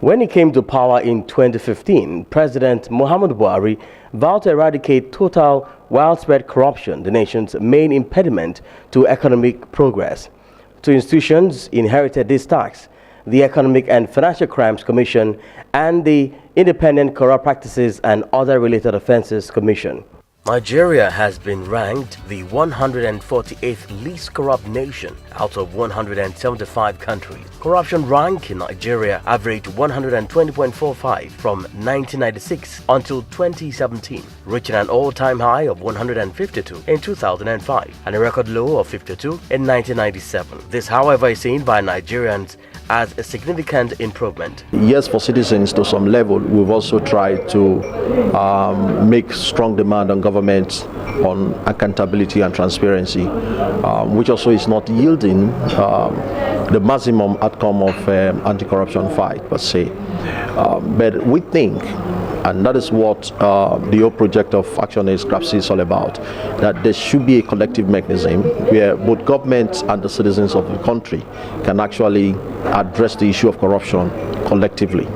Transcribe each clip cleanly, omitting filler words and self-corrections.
When he came to power in 2015, President Muhammadu Buhari vowed to eradicate total widespread corruption, the nation's main impediment to economic progress. Two institutions inherited this task: the Economic and Financial Crimes Commission and the Independent Corrupt Practices and Other Related Offences Commission. Nigeria has been ranked the 148th least corrupt nation out of 175 countries. Corruption rank in Nigeria averaged 120.45 from 1996 until 2017, reaching an all-time high of 152 in 2005 and a record low of 52 in 1997. This, however, is seen by Nigerians as a significant improvement. Yes, for citizens to some level, we've also tried to make strong demand on government on accountability and transparency, which also is not yielding the maximum outcome of anti-corruption fight per se. But we think, and that is what the whole project of Action Against Corruption is all about, that there should be a collective mechanism where both governments and the citizens of the country can actually address the issue of corruption collectively,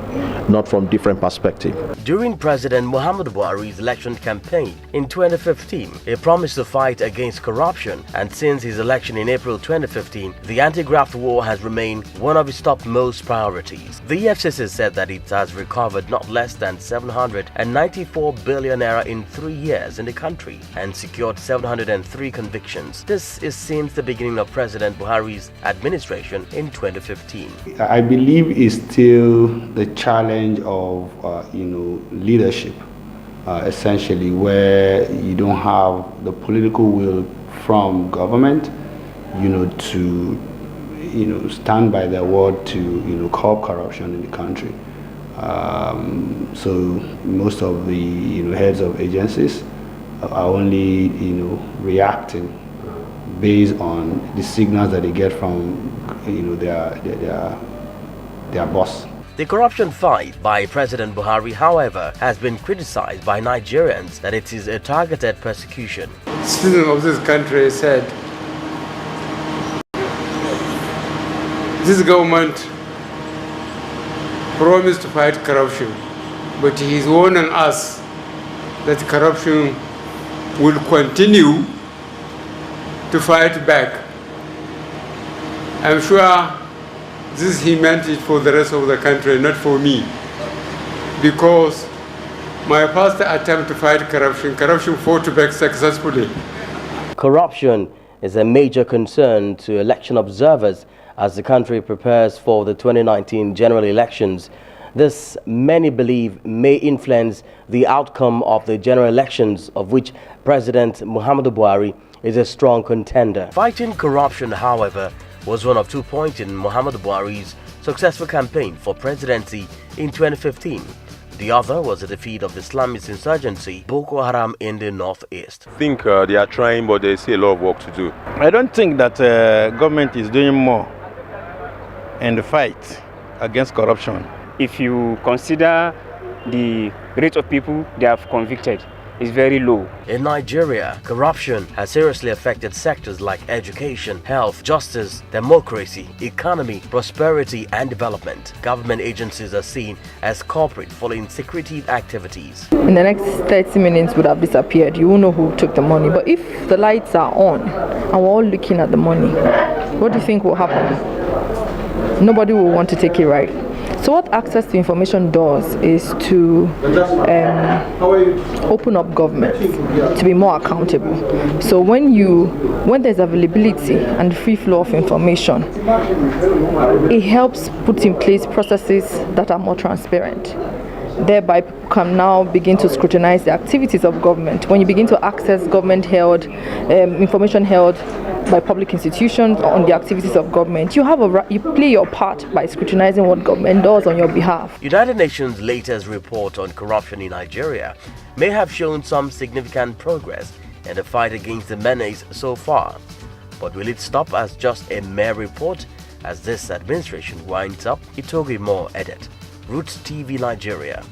not from different perspectives. During President Muhammadu Buhari's election campaign in 2015, he promised to fight against corruption, and since his election in April 2015, the anti-graft war has remained one of his topmost priorities. The EFCC said that it has recovered not less than 794 billion naira in 3 years in the country and secured 703 convictions. This is since the beginning of President Buhari's administration in 2015. I believe it's still the challenge of leadership, essentially, where you don't have the political will from government, to stand by their word to curb corruption in the country. So most of the heads of agencies are only reacting based on the signals that they get from their boss. The corruption fight by President Buhari, however, has been criticized by Nigerians that it is a targeted persecution. Citizens of this country said, this government promised to fight corruption, but he's warning us that corruption will continue to fight back. I'm sure he meant it for the rest of the country, not for me, because my first attempt to fight corruption fought back successfully. Corruption is a major concern to election observers as the country prepares for the 2019 general elections. This, many believe, may influence the outcome of the general elections, of which President Muhammadu Buhari is a strong contender. Fighting corruption, however, was one of 2 points in Muhammadu Buhari's successful campaign for presidency in 2015. The other was the defeat of the Islamist insurgency Boko Haram in the northeast. I think they are trying, but they see a lot of work to do. I don't think that government is doing more in the fight against corruption. If you consider the rate of people they have convicted, is very low. In Nigeria, corruption has seriously affected sectors like education, health, justice, democracy, economy, prosperity, and development. Government agencies are seen as culprit following secretive activities. In the next 30 minutes would have disappeared. You won't know who took the money. But if the lights are on and we're all looking at the money, what do you think will happen? Nobody will want to take it right. So what access to information does is to open up government to be more accountable. So when there's availability and free flow of information, it helps put in place processes that are more transparent. Thereby, people can now begin to scrutinize the activities of government. When you begin to access government-held information held by public institutions on the activities of government, you play your part by scrutinizing what government does on your behalf. United Nations' latest report on corruption in Nigeria may have shown some significant progress in the fight against the menace so far. But will it stop as just a mere report as this administration winds up? Itogi Moore edit. Roots TV Nigeria.